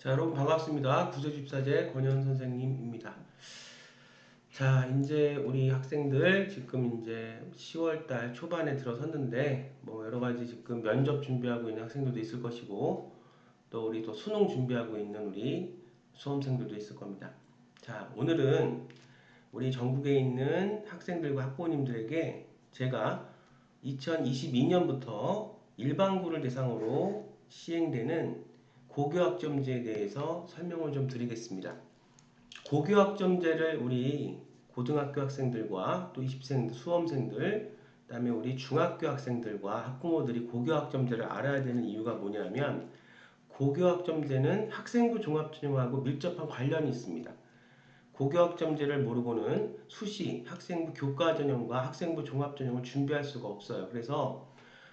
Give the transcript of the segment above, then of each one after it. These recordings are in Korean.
자, 여러분 반갑습니다. 구조집사제 권현 선생님입니다. 자, 이제 우리 학생들 지금 이제 10월달 초반에 들어섰는데 뭐 여러 가지 지금 면접 준비하고 있는 학생들도 있을 것이고 또 우리 또 수능 준비하고 있는 우리 수험생들도 있을 겁니다. 자, 오늘은 우리 전국에 있는 학생들과 학부모님들에게 제가 2022년부터 일반고를 대상으로 시행되는 고교학점제에 대해서 설명을 좀 드리겠습니다. 고교학점제를 우리 고등학교 학생들과 또 입시생들, 수험생들, 그다음에 우리 중학교 학생들과 학부모들이 고교학점제를 알아야 되는 이유가 뭐냐면 고교학점제는 학생부 종합전형하고 밀접한 관련이 있습니다. 고교학점제를 모르고는 수시, 학생부 교과전형과 학생부 종합전형을 준비할 수가 없어요. 그래서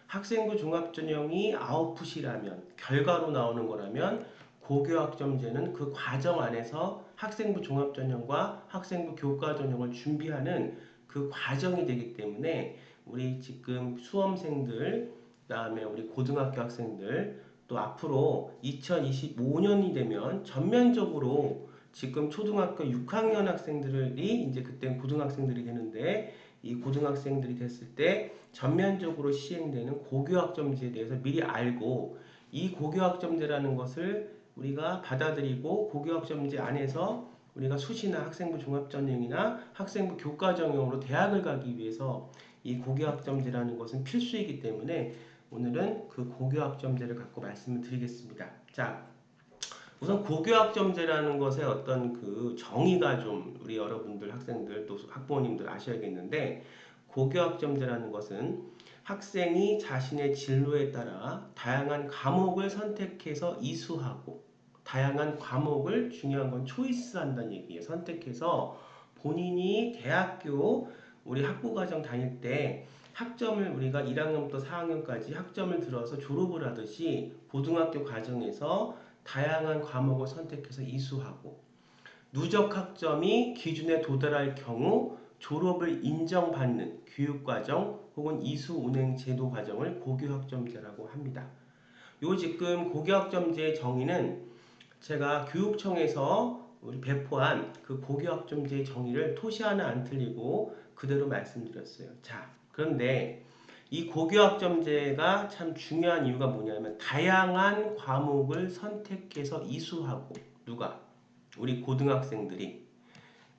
학생부 종합전형이 아웃풋이라면 결과로 나오는 거라면 고교학점제는 그 과정 안에서 학생부 종합전형과 학생부 교과전형을 준비하는 그 과정이 되기 때문에 우리 지금 수험생들 그다음에 우리 고등학교 학생들 또 앞으로 2025년이 되면 전면적으로 지금 초등학교 6학년 학생들이 이제 그때 고등학생들이 되는데 이 고등학생들이 됐을 때 전면적으로 시행되는 고교학점제에 대해서 미리 알고 이 고교학점제라는 것을 우리가 받아들이고 고교학점제 안에서 우리가 수시나 학생부 종합전형이나 학생부 교과전형으로 대학을 가기 위해서 이 고교학점제라는 것은 필수이기 때문에 오늘은 그 고교학점제를 갖고 말씀을 드리겠습니다. 자, 우선 고교학점제라는 것의 어떤 그 정의가 좀 우리 여러분들 학생들 또 학부모님들 아셔야겠는데 고교학점제라는 것은 학생이 자신의 진로에 따라 다양한 과목을 선택해서 이수하고 다양한 과목을 중요한 건 초이스한다는 얘기예요. 선택해서 본인이 대학교 우리 학부과정 다닐 때 학점을 우리가 1학년부터 4학년까지 학점을 들어서 졸업을 하듯이 고등학교 과정에서 다양한 과목을 선택해서 이수하고 누적 학점이 기준에 도달할 경우 졸업을 인정받는 교육과정 혹은 이수 운행 제도 과정을 고교학점제라고 합니다. 요 지금 고교학점제의 정의는 제가 교육청에서 우리 배포한 그 고교학점제의 정의를 토시 하나 안 틀리고 그대로 말씀드렸어요. 자, 그런데 이 고교학점제가 참 중요한 이유가 뭐냐면 다양한 과목을 선택해서 이수하고 누가? 우리 고등학생들이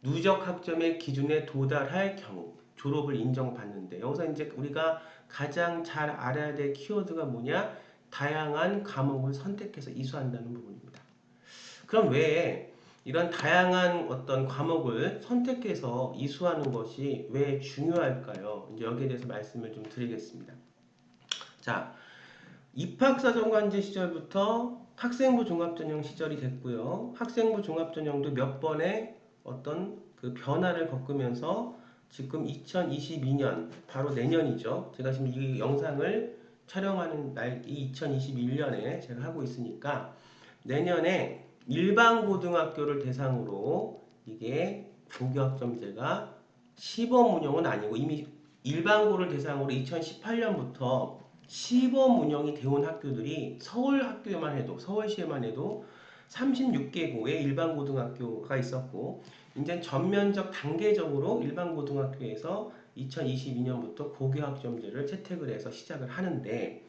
누적 학점의 기준에 도달할 경우 졸업을 인정받는데 여기서 이제 우리가 가장 잘 알아야 될 키워드가 뭐냐? 다양한 과목을 선택해서 이수한다는 부분입니다. 그럼 왜 이런 다양한 어떤 과목을 선택해서 이수하는 것이 왜 중요할까요? 이제 여기에 대해서 말씀을 좀 드리겠습니다. 자, 입학사정관제 시절부터 학생부 종합전형 시절이 됐고요. 학생부 종합전형도 몇 번의 어떤 그 변화를 겪으면서 지금 2022년, 바로 내년이죠. 제가 지금 이 영상을 촬영하는 날이 2021년에 제가 하고 있으니까 내년에 일반 고등학교를 대상으로 이게 고교학점제가 시범 운영은 아니고 이미 일반고를 대상으로 2018년부터 시범 운영이 되어 온 학교들이 서울 학교에만 해도 서울시에만 해도 36개고의 일반 고등학교가 있었고 이제 전면적 단계적으로 일반 고등학교에서 2022년부터 고교학점제를 채택을 해서 시작을 하는데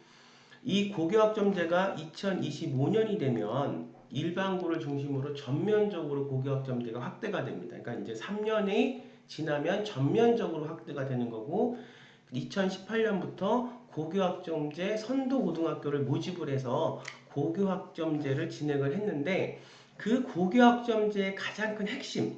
이 고교학점제가 2025년이 되면 일반고를 중심으로 전면적으로 고교학점제가 확대가 됩니다. 그러니까 이제 3년이 지나면 전면적으로 확대가 되는 거고 2018년부터 고교학점제 선도고등학교를 모집을 해서 고교학점제를 진행을 했는데 그 고교학점제의 가장 큰 핵심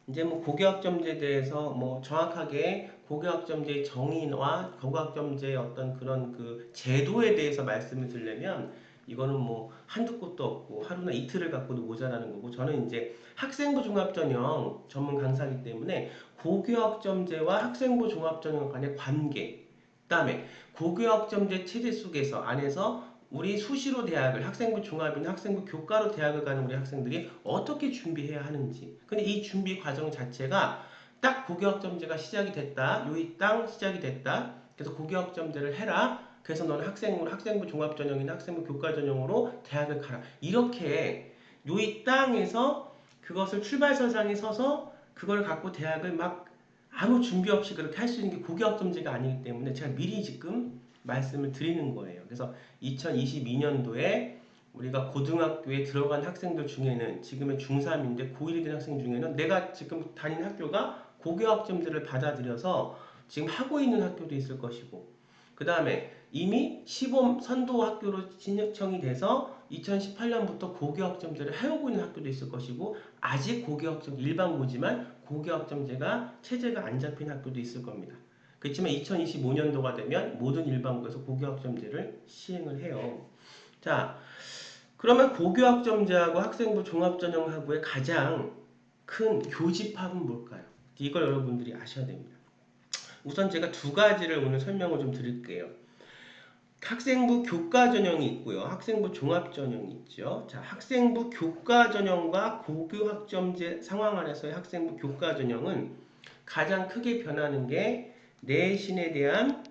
이제 뭐 고교학점제에 대해서 뭐 정확하게 고교학점제의 정의와 고교학점제의 어떤 그런 그 제도에 대해서 말씀을 드리려면 이거는 뭐 한두 곳도 없고 하루나 이틀을 갖고도 모자라는 거고 저는 이제 학생부 종합전형 전문 강사이기 때문에 고교학점제와 학생부 종합전형 간의 관계 그다음에 고교학점제 체제 속에서 안에서 우리 수시로 대학을 학생부 종합이나 학생부 교과로 대학을 가는 우리 학생들이 어떻게 준비해야 하는지 근데 이 준비 과정 자체가 딱 고교학점제가 시작이 됐다 요이 땅 시작이 됐다 그래서 고교학점제를 해라 그래서 너는 학생부 종합전형이나 학생부 교과전형으로 대학을 가라. 이렇게 이 땅에서 그것을 출발선상에 서서 그걸 갖고 대학을 막 아무 준비 없이 그렇게 할 수 있는 게 고교학점제가 아니기 때문에 제가 미리 지금 말씀을 드리는 거예요. 그래서 2022년도에 우리가 고등학교에 들어간 학생들 중에는 지금의 중3인데 고1이 된 학생 중에는 내가 지금 다니는 학교가 고교학점제를 받아들여서 지금 하고 있는 학교도 있을 것이고, 그 다음에 이미 시범 선도 학교로 신청이 돼서 2018년부터 고교학점제를 해오고 있는 학교도 있을 것이고, 아직 고교학점 일반고지만 고교학점제가 체제가 안 잡힌 학교도 있을 겁니다. 그렇지만 2025년도가 되면 모든 일반고에서 고교학점제를 시행을 해요. 자, 그러면 고교학점제하고 학생부 종합전형하고의 가장 큰 교집합은 뭘까요? 이걸 여러분들이 아셔야 됩니다. 우선 제가 두 가지를 오늘 설명을 좀 드릴게요. 학생부 교과전형이 있고요. 학생부 종합전형이 있죠. 자, 학생부 교과전형과 고교학점제 상황 안에서의 학생부 교과전형은 가장 크게 변하는 게 내신에 대한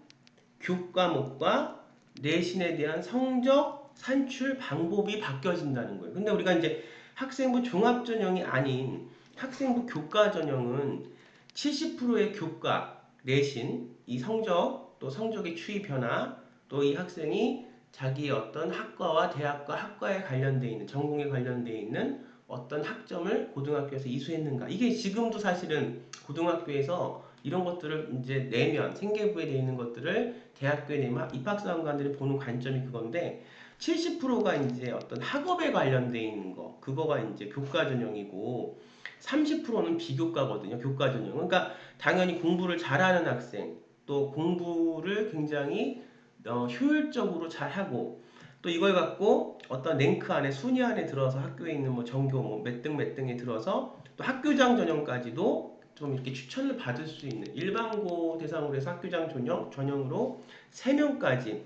교과목과 내신에 대한 성적 산출 방법이 바뀌어진다는 거예요. 근데 우리가 이제 학생부 종합전형이 아닌 학생부 교과전형은 70%의 교과, 내신, 이 성적, 또 성적의 추이 변화, 또 이 학생이 자기의 어떤 학과와 대학과 학과에 관련되어 있는, 전공에 관련되어 있는 어떤 학점을 고등학교에서 이수했는가. 이게 지금도 사실은 고등학교에서 이런 것들을 이제 내면, 생계부에 되어 있는 것들을 대학교에 내면 입학사원관들이 보는 관점이 그건데, 70%가 이제 어떤 학업에 관련되어 있는 거, 그거가 이제 교과전형이고, 30%는 비교과거든요. 교과전형. 그러니까 당연히 공부를 잘하는 학생, 또 공부를 굉장히 효율적으로 잘하고, 또 이걸 갖고 어떤 랭크 안에 순위 안에 들어서 학교에 있는 뭐 전교 뭐 몇 등 몇 등에 들어서 또 학교장 전형까지도 좀 이렇게 추천을 받을 수 있는, 일반고 대상으로 해서 학교장 전형으로 3명까지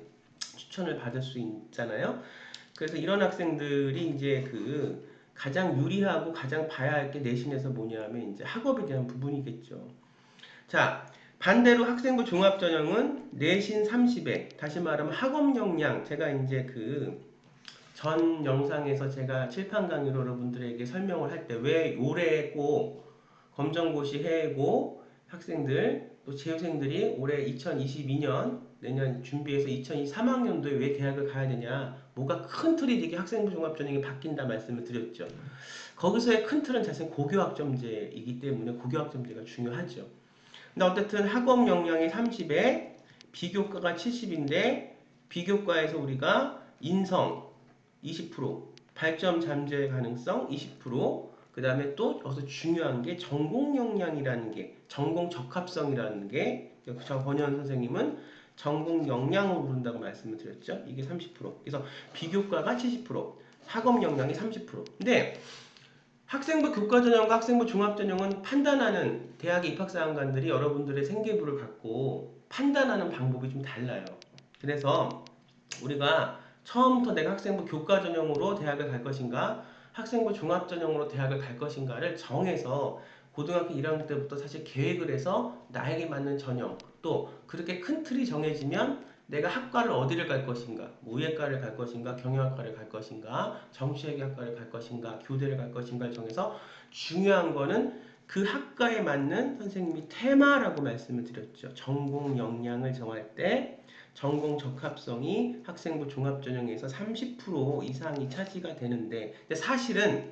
추천을 받을 수 있잖아요. 그래서 이런 학생들이 이제 그 가장 유리하고 가장 봐야 할 게 내신에서 뭐냐면 이제 학업에 대한 부분이겠죠. 자, 반대로 학생부 종합전형은 내신 30회, 다시 말하면 학업 역량, 제가 이제 그 전 영상에서 제가 칠판 강의로 여러분들에게 설명을 할 때 왜 올해 꼭 검정고시 해고 학생들, 또 재수생들이 올해 2022년 내년 준비해서 2023학년도에 왜 대학을 가야 되냐, 뭐가 큰 틀이 되게 학생부 종합전형이 바뀐다 말씀을 드렸죠. 거기서의 큰 틀은 사실 고교학점제이기 때문에 고교학점제가 중요하죠. 근데 어쨌든 학업 역량이 30에 비교과가 70인데 비교과에서 우리가 인성 20%, 발전 잠재 가능성 20%, 그 다음에 또 여기서 중요한 게 전공 역량이라는 게, 전공 적합성이라는 게, 저 권현 선생님은 전공 역량으로 부른다고 말씀을 드렸죠. 이게 30%. 그래서 비교과가 70%, 학업 역량이 30%. 근데 학생부 교과전형과 학생부 종합전형은 판단하는 대학의 입학사항관들이 여러분들의 생계부를 갖고 판단하는 방법이 좀 달라요. 그래서 우리가 처음부터 내가 학생부 교과전형으로 대학을 갈 것인가, 학생부 종합전형으로 대학을 갈 것인가를 정해서 고등학교 1학년 때부터 사실 계획을 해서 나에게 맞는 전형, 또 그렇게 큰 틀이 정해지면 내가 학과를 어디를 갈 것인가, 뭐 의예과를 갈 것인가, 경영학과를 갈 것인가, 정치외교학과를 갈 것인가, 교대를 갈 것인가를 정해서, 중요한 거는 그 학과에 맞는 선생님이 테마라고 말씀을 드렸죠. 전공 역량을 정할 때 전공 적합성이 학생부 종합전형에서 30% 이상이 차지가 되는데, 근데 사실은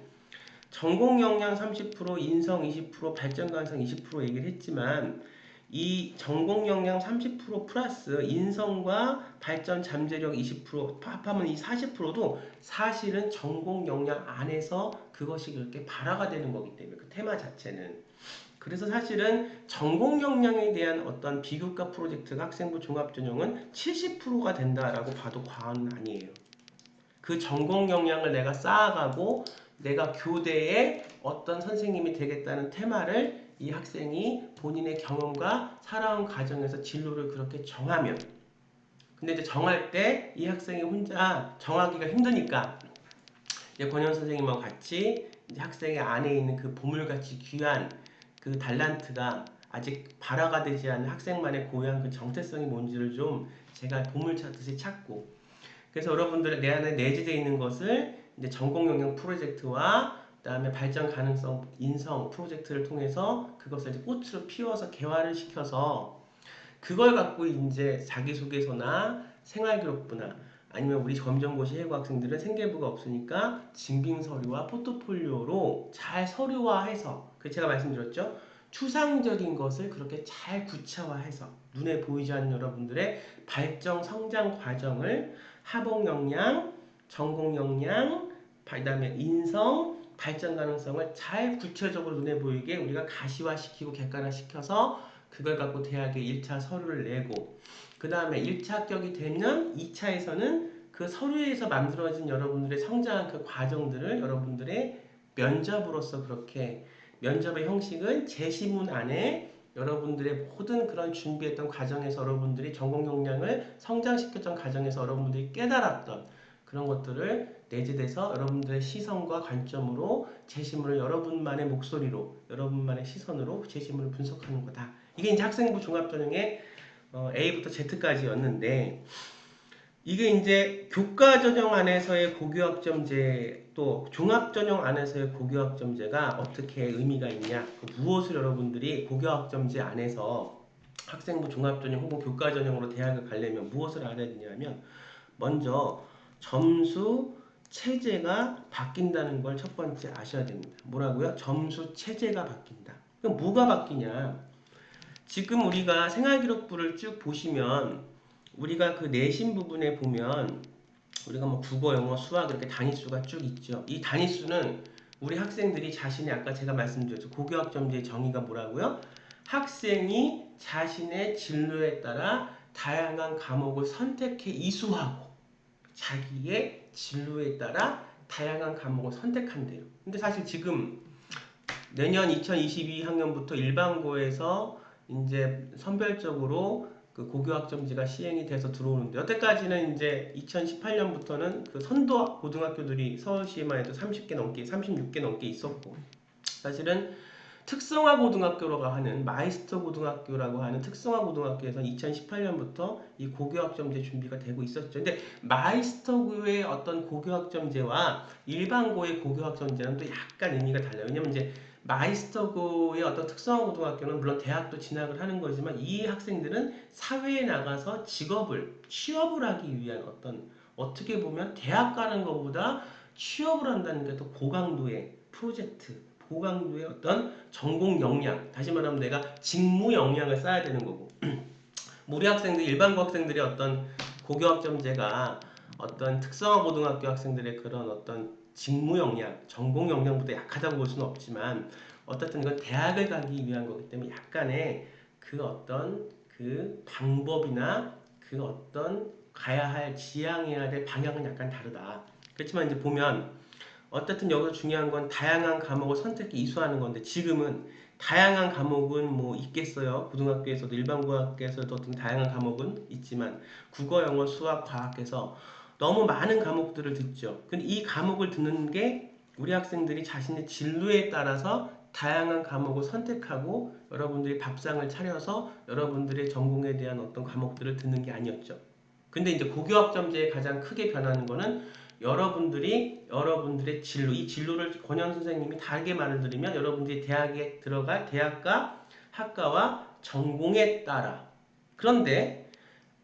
전공 역량 30%, 인성 20%, 발전 가능성 20% 얘기를 했지만, 이 전공 역량 30% 플러스 인성과 발전 잠재력 20% 합하면 이 40%도 사실은 전공 역량 안에서 그것이 그렇게 발화가 되는 거기 때문에, 그 테마 자체는. 그래서 사실은 전공 역량에 대한 어떤 비교과 프로젝트가 학생부 종합전형은 70%가 된다라고 봐도 과언은 아니에요. 그 전공 역량을 내가 쌓아가고 내가 교대에 어떤 선생님이 되겠다는 테마를 이 학생이 본인의 경험과 살아온 과정에서 진로를 그렇게 정하면, 근데 이제 정할 때 이 학생이 혼자 정하기가 힘드니까 이제 권현 선생님하고 같이 이제 학생의 안에 있는 그 보물같이 귀한 그 달란트가 아직 발화가 되지 않은 학생만의 고유한 그 정체성이 뭔지를 좀 제가 보물 찾듯이 찾고, 그래서 여러분들의 내 안에 내재되어 있는 것을 이제 전공 영역 프로젝트와 그다음에 발전 가능성 인성 프로젝트를 통해서 그것을 이제 꽃으로 피워서 개화를 시켜서 그걸 갖고 이제 자기소개서나 생활기록부나 아니면 우리 검정고시 해고 학생들은 생계부가 없으니까 증빙서류와 포트폴리오로 잘 서류화해서, 그 제가 말씀드렸죠. 추상적인 것을 그렇게 잘 구체화해서 눈에 보이지 않는 여러분들의 발전 성장 과정을 하복 역량, 전공 역량, 그다음에 인성, 발전 가능성을 잘 구체적으로 눈에 보이게 우리가 가시화시키고 객관화시켜서 그걸 갖고 대학에 1차 서류를 내고, 그 다음에 1차 합격이 되면 2차에서는 그 서류에서 만들어진 여러분들의 성장한 그 과정들을 여러분들의 면접으로서, 그렇게 면접의 형식은 제시문 안에 여러분들의 모든 그런 준비했던 과정에서 여러분들이 전공 역량을 성장시켰던 과정에서 여러분들이 깨달았던 그런 것들을 내재돼서 여러분들의 시선과 관점으로 제시문을 여러분만의 목소리로, 여러분만의 시선으로 제시문을 분석하는 거다. 이게 이제 학생부 종합전형의 A부터 Z까지였는데, 이게 이제 교과전형 안에서의 고교학점제, 또 종합전형 안에서의 고교학점제가 어떻게 의미가 있냐, 무엇을 여러분들이 고교학점제 안에서 학생부 종합전형 혹은 교과전형으로 대학을 가려면 무엇을 알아야 되냐면, 먼저 점수 체제가 바뀐다는 걸 첫 번째 아셔야 됩니다. 뭐라고요? 점수 체제가 바뀐다. 그럼 뭐가 바뀌냐? 지금 우리가 생활기록부를 쭉 보시면 우리가 그 내신 부분에 보면 우리가 뭐 국어, 영어, 수학 이렇게 단위수가 쭉 있죠. 이 단위수는 우리 학생들이 자신의, 아까 제가 말씀드렸죠. 고교학점제의 정의가 뭐라고요? 학생이 자신의 진로에 따라 다양한 과목을 선택해 이수하고 자기의 진로에 따라 다양한 과목을 선택한대요. 근데 사실 지금 내년 2022학년부터 일반고에서 이제 선별적으로 그 고교학점제가 시행이 돼서 들어오는데, 여태까지는 이제 2018년부터는 그 선도 고등학교들이 서울시에만 해도 30개 넘게, 36개 넘게 있었고, 사실은 특성화 고등학교라고 하는 마이스터 고등학교라고 하는 특성화 고등학교에서 2018년부터 이 고교학점제 준비가 되고 있었죠. 근데 마이스터고의 어떤 고교학점제와 일반고의 고교학점제는 또 약간 의미가 달라요. 왜냐면 이제 마이스터고의 어떤 특성화 고등학교는 물론 대학도 진학을 하는 거지만 이 학생들은 사회에 나가서 취업을 하기 위한 어떤, 어떻게 보면 대학 가는 것보다 취업을 한다는 게 더 고강도의 프로젝트, 고강도의 어떤 전공 역량, 다시 말하면 내가 직무 역량을 쌓아야 되는 거고, 우리 학생들, 일반고 학생들의 어떤 고교학점제가 어떤 특성화 고등학교 학생들의 그런 어떤 직무 역량, 전공 역량보다 약하다고 볼 수는 없지만 어쨌든 이건 대학을 가기 위한 거기 때문에 약간의 그 어떤 그 방법이나 그 어떤 가야 할, 지향해야 될 방향은 약간 다르다. 그렇지만 이제 보면 어쨌든 여기서 중요한 건 다양한 과목을 선택해 이수하는 건데, 지금은 다양한 과목은 뭐 있겠어요. 고등학교에서도 일반 고등학교에서도 어떤 다양한 과목은 있지만 국어, 영어, 수학, 과학에서 너무 많은 과목들을 듣죠. 근데 이 과목을 듣는 게 우리 학생들이 자신의 진로에 따라서 다양한 과목을 선택하고 여러분들이 밥상을 차려서 여러분들의 전공에 대한 어떤 과목들을 듣는 게 아니었죠. 근데 이제 고교학점제에 가장 크게 변하는 거는 여러분들이 여러분들의 진로, 이 진로를 권현 선생님이 다르게 말을 드리면 여러분들이 대학에 들어갈 대학과 학과와 전공에 따라. 그런데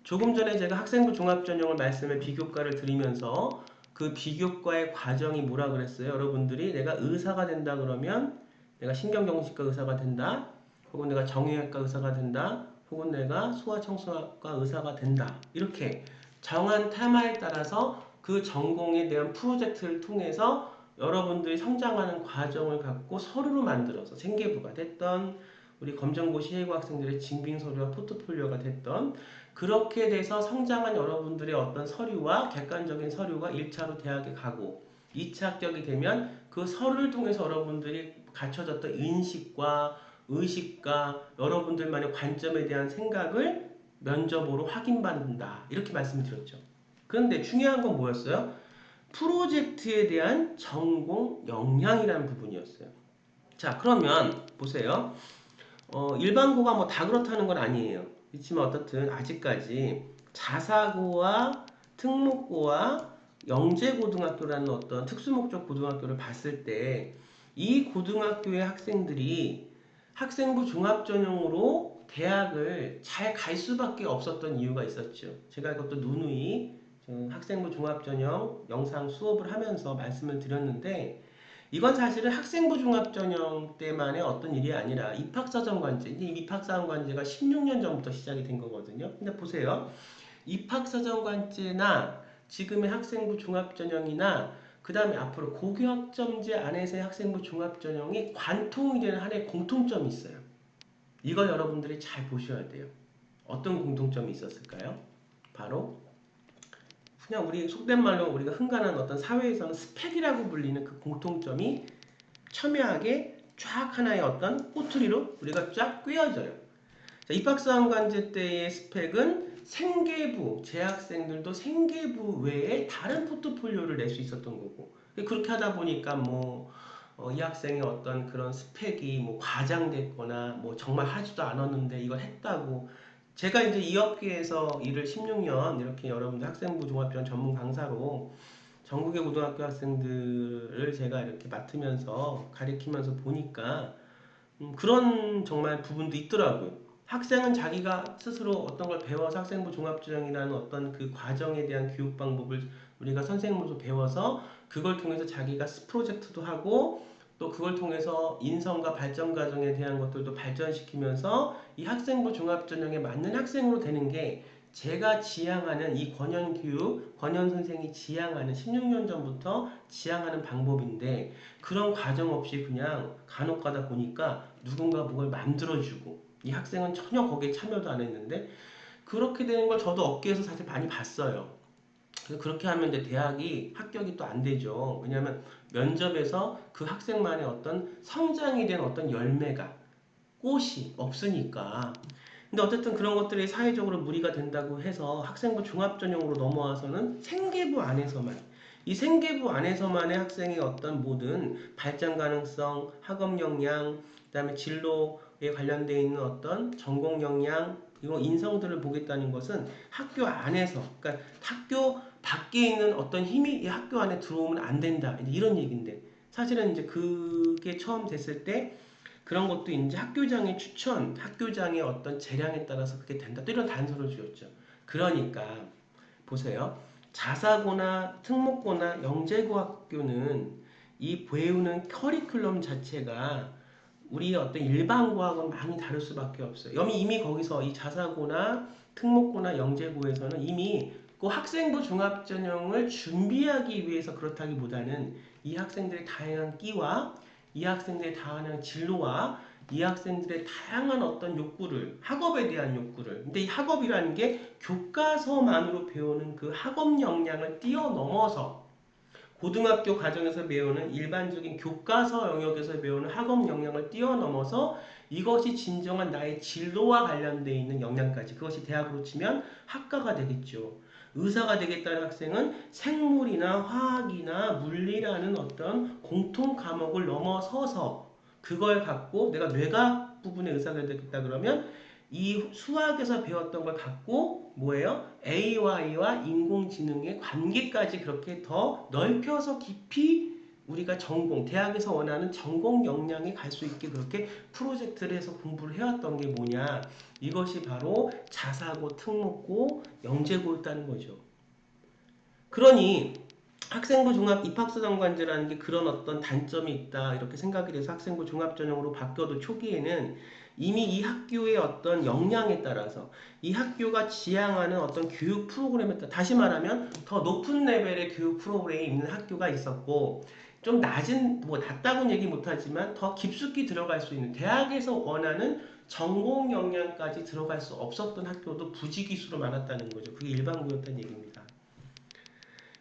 조금 전에 제가 학생부 종합전형을 말씀에 비교과를 드리면서 그 비교과의 과정이 뭐라 그랬어요? 여러분들이 내가 의사가 된다 그러면 내가 신경정신과 의사가 된다, 혹은 내가 정형외과 의사가 된다, 혹은 내가 소아청소년과 의사가 된다, 이렇게 정한 테마에 따라서 그 전공에 대한 프로젝트를 통해서 여러분들이 성장하는 과정을 갖고 서류로 만들어서 생계부가 됐던 우리 검정고시 해고 학생들의 증빙서류와 포트폴리오가 됐던, 그렇게 돼서 성장한 여러분들의 어떤 서류와 객관적인 서류가 1차로 대학에 가고 2차 합격이 되면 그 서류를 통해서 여러분들이 갖춰졌던 인식과 의식과 여러분들만의 관점에 대한 생각을 면접으로 확인받는다, 이렇게 말씀을 드렸죠. 그런데 중요한 건 뭐였어요? 프로젝트에 대한 전공 역량이라는 부분이었어요. 자, 그러면 보세요. 일반고가 뭐 다 그렇다는 건 아니에요. 그렇지만 어떻든 아직까지 자사고와 특목고와 영재고등학교라는 어떤 특수목적 고등학교를 봤을 때 이 고등학교의 학생들이 학생부 종합전형으로 대학을 잘 갈 수밖에 없었던 이유가 있었죠. 제가 그것도 누누이 학생부 종합전형 영상 수업을 하면서 말씀을 드렸는데 이건 사실은 학생부 종합전형 때만의 어떤 일이 아니라 입학사정관제, 이 입학사정관제가 16년 전부터 시작이 된 거거든요. 근데 보세요. 입학사정관제나 지금의 학생부 종합전형이나 그 다음에 앞으로 고교학점제 안에서의 학생부 종합전형이 관통이 되는 하나의 공통점이 있어요. 이걸 여러분들이 잘 보셔야 돼요. 어떤 공통점이 있었을까요? 바로 그냥 우리 속된 말로 우리가 흔간한 어떤 사회에서는 스펙이라고 불리는 그 공통점이 첨예하게 쫙 하나의 어떤 꼬투리로 우리가 쫙 꿰어져요. 자, 입학사정관제 때의 스펙은 생계부, 재학생들도 생계부 외에 다른 포트폴리오를 낼 수 있었던 거고 그렇게 하다 보니까 이 학생의 어떤 그런 스펙이 과장됐거나 정말 하지도 않았는데 이걸 했다고 제가 이제 이 업계에서 일을 16년 이렇게 여러분들 학생부 종합전 전문 강사로 전국의 고등학교 학생들을 제가 이렇게 맡으면서 가리키면서 보니까 그런 정말 부분도 있더라고요. 학생은 자기가 스스로 어떤 걸 배워서 학생부 종합전형이라는 어떤 그 과정에 대한 교육 방법을 우리가 선생님으로서 배워서 그걸 통해서 자기가 프로젝트도 하고 또 그걸 통해서 인성과 발전 과정에 대한 것들도 발전시키면서 이 학생부 종합전형에 맞는 학생으로 되는 게 제가 지향하는 이 권현교육, 권현 선생이 지향하는 16년 전부터 지향하는 방법인데 그런 과정 없이 그냥 간혹 가다 보니까 누군가 뭘 만들어주고 이 학생은 전혀 거기에 참여도 안 했는데 그렇게 되는 걸 저도 업계에서 사실 많이 봤어요. 그래서 그렇게 하면 이제 대학이 합격이 또 안 되죠. 왜냐하면 면접에서 그 학생만의 어떤 성장이 된 어떤 열매가 꽃이 없으니까. 근데 어쨌든 그런 것들이 사회적으로 무리가 된다고 해서 학생부 종합전형으로 넘어와서는 생계부 안에서만 이 생계부 안에서만의 학생의 어떤 모든 발전 가능성, 학업 역량, 그다음에 진로에 관련되어 있는 어떤 전공 역량 이런 인성들을 보겠다는 것은 학교 안에서 그러니까 학교 밖에 있는 어떤 힘이 이 학교 안에 들어오면 안 된다 이런 얘기인데 사실은 이제 그게 처음 됐을 때 그런 것도 이제 학교장의 추천, 학교장의 어떤 재량에 따라서 그게 된다. 또 이런 단서를 주었죠. 그러니까 보세요. 자사고나 특목고나 영재고 학교는 이 배우는 커리큘럼 자체가 우리의 어떤 일반 고하고는 많이 다를 수밖에 없어요. 이미 거기서 이 자사고나 특목고나 영재고에서는 이미 그 학생부 종합전형을 준비하기 위해서 그렇다기보다는 이 학생들의 다양한 끼와 이 학생들의 다양한 진로와 이 학생들의 다양한 어떤 욕구를 학업에 대한 욕구를 근데 이 학업이라는 게 교과서만으로 배우는 그 학업 역량을 뛰어넘어서 고등학교 과정에서 배우는 일반적인 교과서 영역에서 배우는 학업 역량을 뛰어넘어서 이것이 진정한 나의 진로와 관련되어 있는 역량까지 그것이 대학으로 치면 학과가 되겠죠. 의사가 되겠다는 학생은 생물이나 화학이나 물리라는 어떤 공통 과목을 넘어서서 그걸 갖고 내가 뇌과학 부분의 의사가 되겠다 그러면 이 수학에서 배웠던 걸 갖고 뭐예요? AI와 인공지능의 관계까지 그렇게 더 넓혀서 깊이 우리가 전공, 대학에서 원하는 전공 역량에 갈 수 있게 그렇게 프로젝트를 해서 공부를 해왔던 게 뭐냐? 이것이 바로 자사고, 특목고, 영재고였다는 거죠. 그러니 학생부 종합 입학사정관제라는 게 그런 어떤 단점이 있다 이렇게 생각이 돼서 학생부 종합전형으로 바뀌어도 초기에는 이미 이 학교의 어떤 역량에 따라서 이 학교가 지향하는 어떤 교육 프로그램에 따라 다시 말하면 더 높은 레벨의 교육 프로그램이 있는 학교가 있었고 좀 낮은 낮다고는 얘기 못하지만 더 깊숙이 들어갈 수 있는 대학에서 원하는 전공 역량까지 들어갈 수 없었던 학교도 부지기수로 많았다는 거죠. 그게 일반고였다는 얘기입니다.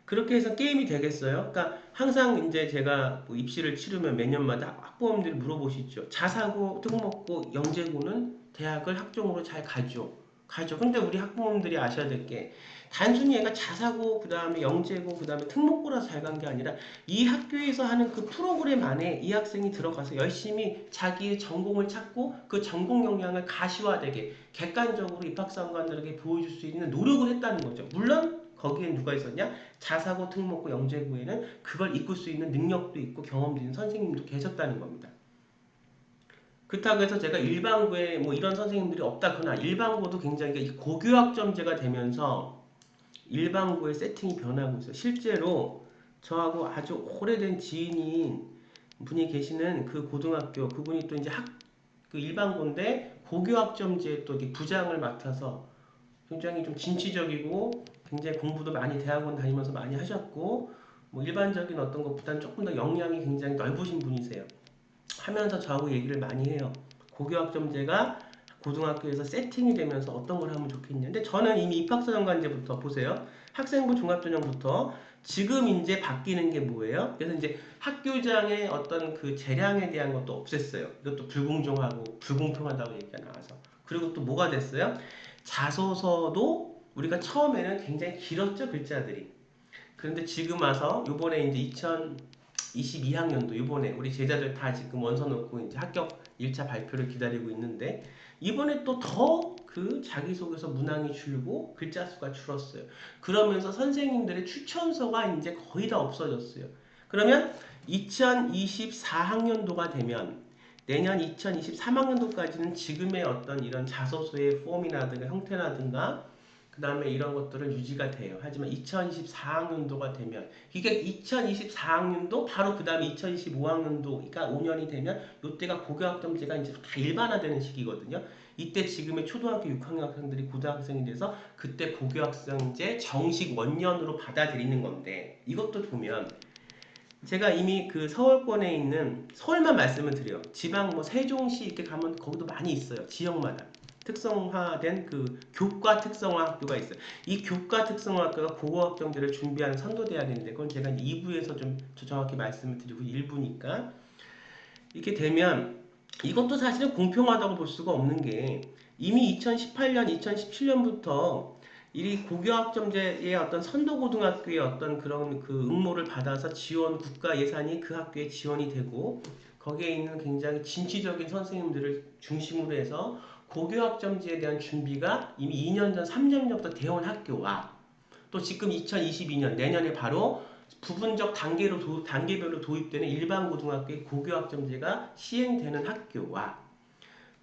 그렇게 해서 게임이 되겠어요? 그러니까 항상 이제 제가 입시를 치르면 매년마다 학부모님들이 물어보시죠. 자사고, 특목고, 영재고는 대학을 학종으로 잘 가죠. 가죠. 근데 우리 학부모님들이 아셔야 될 게 단순히 얘가 자사고 그 다음에 영재고 그 다음에 특목고라서 잘 간 게 아니라 이 학교에서 하는 그 프로그램 안에 이 학생이 들어가서 열심히 자기의 전공을 찾고 그 전공 역량을 가시화되게 객관적으로 입학사관들에게 보여줄 수 있는 노력을 했다는 거죠. 물론 거기에 누가 있었냐? 자사고, 특목고, 영재고에는 그걸 이끌 수 있는 능력도 있고 경험도 있는 선생님도 계셨다는 겁니다. 그렇다고 해서 제가 일반고에 뭐 이런 선생님들이 없다 그러나 일반고도 굉장히 고교학점제가 되면서 일반고의 세팅이 변하고 있어요. 실제로 저하고 아주 오래된 지인인 분이 계시는 그 고등학교 그분이 또 이제 그 일반고인데 고교학점제에 또 이렇게 부장을 맡아서 굉장히 좀 진취적이고 굉장히 공부도 많이 대학원 다니면서 많이 하셨고 뭐 일반적인 어떤 것보다는 조금 더 역량이 굉장히 넓으신 분이세요. 하면서 저하고 얘기를 많이 해요. 고교학점제가 고등학교에서 세팅이 되면서 어떤 걸 하면 좋겠냐근데 저는 이미 입학사정관제부터 보세요. 학생부 종합전형부터 지금 이제 바뀌는 게 뭐예요? 그래서 이제 학교장의 어떤 그 재량에 대한 것도 없앴어요. 이것도 불공정하고 불공평하다고 얘기가 나와서. 그리고 또 뭐가 됐어요? 자소서도 우리가 처음에는 굉장히 길었죠, 글자들이. 그런데 지금 와서 요번에 이제 2022학년도 요번에 우리 제자들 다 지금 원서 놓고 이제 합격 1차 발표를 기다리고 있는데 이번에 또 더 그 자기소개서 문항이 줄고 글자 수가 줄었어요. 그러면서 선생님들의 추천서가 이제 거의 다 없어졌어요. 그러면 2024학년도가 되면 내년 2023학년도까지는 지금의 어떤 이런 자소서의 폼이라든가 형태라든가 그 다음에 이런 것들은 유지가 돼요. 하지만 2024학년도가 되면 이게 2024학년도 바로 그 다음에 2025학년도가 5년이 되면 이때가 고교학점제가 이제 다 일반화되는 시기거든요. 이때 지금의 초등학교 6학년 학생들이 고등학생이 돼서 그때 고교학점제 정식 원년으로 받아들이는 건데 이것도 보면 제가 이미 그 서울권에 있는 서울만 말씀을 드려요. 지방 뭐 세종시 이렇게 가면 거기도 많이 있어요. 지역마다. 특성화된 그 교과 특성화 학교가 있어요. 이 교과 특성화 학교가 고교학점제를 준비하는 선도대학인데 그건 제가 2부에서 좀 정확히 말씀을 드리고 1부니까 이렇게 되면 이것도 사실은 공평하다고 볼 수가 없는 게 이미 2018년, 2017년부터 이 고교학점제의 어떤 선도고등학교의 어떤 그런 그 응모를 받아서 지원 국가 예산이 그 학교에 지원이 되고 거기에 있는 굉장히 진취적인 선생님들을 중심으로 해서 고교학점제에 대한 준비가 이미 2년 전, 3년 전부터 되어온 학교와 또 지금 2022년 내년에 바로 부분적 단계별로 도입되는 일반 고등학교의 고교학점제가 시행되는 학교와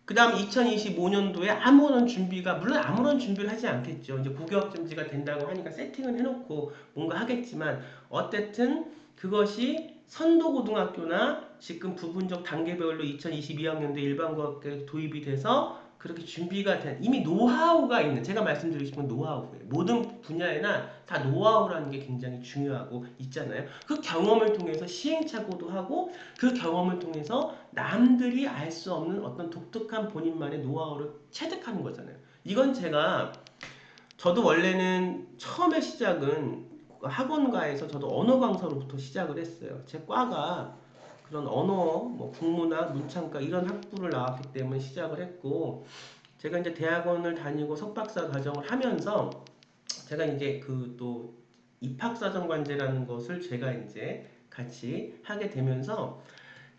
그 다음 2025년도에 아무런 준비가 물론 아무런 준비를 하지 않겠죠. 이제 고교학점제가 된다고 하니까 세팅을 해놓고 뭔가 하겠지만 어쨌든 그것이 선도고등학교나 지금 부분적 단계별로 2022학년도에 일반고등학교에 도입이 돼서 그렇게 준비가 된 이미 노하우가 있는 제가 말씀드리고 싶은 노하우예요. 모든 분야에나 다 노하우라는 게 굉장히 중요하고 있잖아요. 그 경험을 통해서 시행착오도 하고 그 경험을 통해서 남들이 알 수 없는 어떤 독특한 본인만의 노하우를 체득하는 거잖아요. 이건 저도 원래는 처음에 시작은 학원가에서 저도 언어 강사로부터 시작을 했어요. 제 과가 그런 언어, 뭐 국문학, 문창과 이런 학부를 나왔기 때문에 시작을 했고 제가 이제 대학원을 다니고 석박사 과정을 하면서 제가 이제 그 또 입학사정관제라는 것을 제가 이제 같이 하게 되면서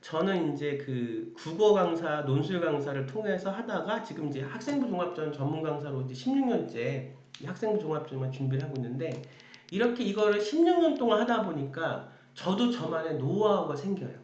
저는 이제 그 국어 강사, 논술 강사를 통해서 하다가 지금 이제 학생부 종합전 전문 강사로 이제 16년째 학생부 종합전만 준비를 하고 있는데 이렇게 이거를 16년 동안 하다 보니까 저도 저만의 노하우가 생겨요.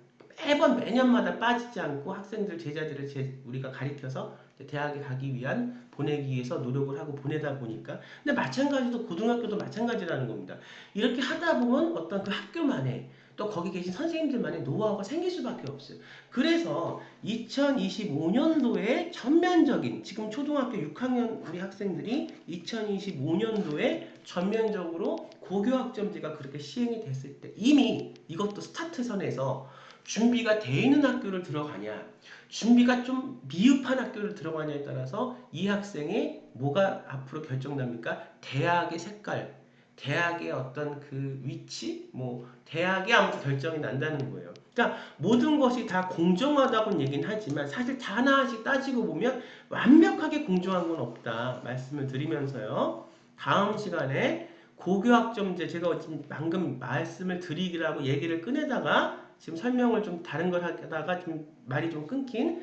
매번 매년마다 빠지지 않고 학생들 제자들을 우리가 가리켜서 대학에 가기 위한 보내기 위해서 노력을 하고 보내다 보니까 근데 마찬가지로 고등학교도 마찬가지라는 겁니다. 이렇게 하다 보면 어떤 그 학교만의 또 거기 계신 선생님들만의 노하우가 생길 수밖에 없어요. 그래서 2025년도에 전면적인 지금 초등학교 6학년 우리 학생들이 2025년도에 전면적으로 고교학점제가 그렇게 시행이 됐을 때 이미 이것도 스타트선에서 준비가 돼 있는 학교를 들어가냐 준비가 좀 미흡한 학교를 들어가냐에 따라서 이 학생이 뭐가 앞으로 결정납니까? 대학의 색깔, 대학의 어떤 그 위치, 뭐 대학이 아무튼 결정이 난다는 거예요. 그러니까 모든 것이 다 공정하다고는 얘기는 하지만 사실 하나씩 따지고 보면 완벽하게 공정한 건 없다 말씀을 드리면서요. 다음 시간에 고교학점제 제가 지금 방금 말씀을 드리기라고 얘기를 꺼내다가 지금 설명을 좀 다른 걸 하다가 좀 말이 좀 끊긴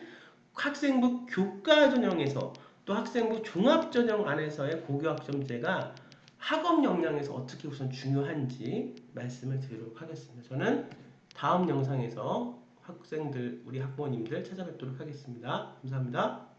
학생부 교과전형에서 또 학생부 종합전형 안에서의 고교학점제가 학업 역량에서 어떻게 우선 중요한지 말씀을 드리도록 하겠습니다. 저는 다음 영상에서 학생들, 우리 학부모님들 찾아뵙도록 하겠습니다. 감사합니다.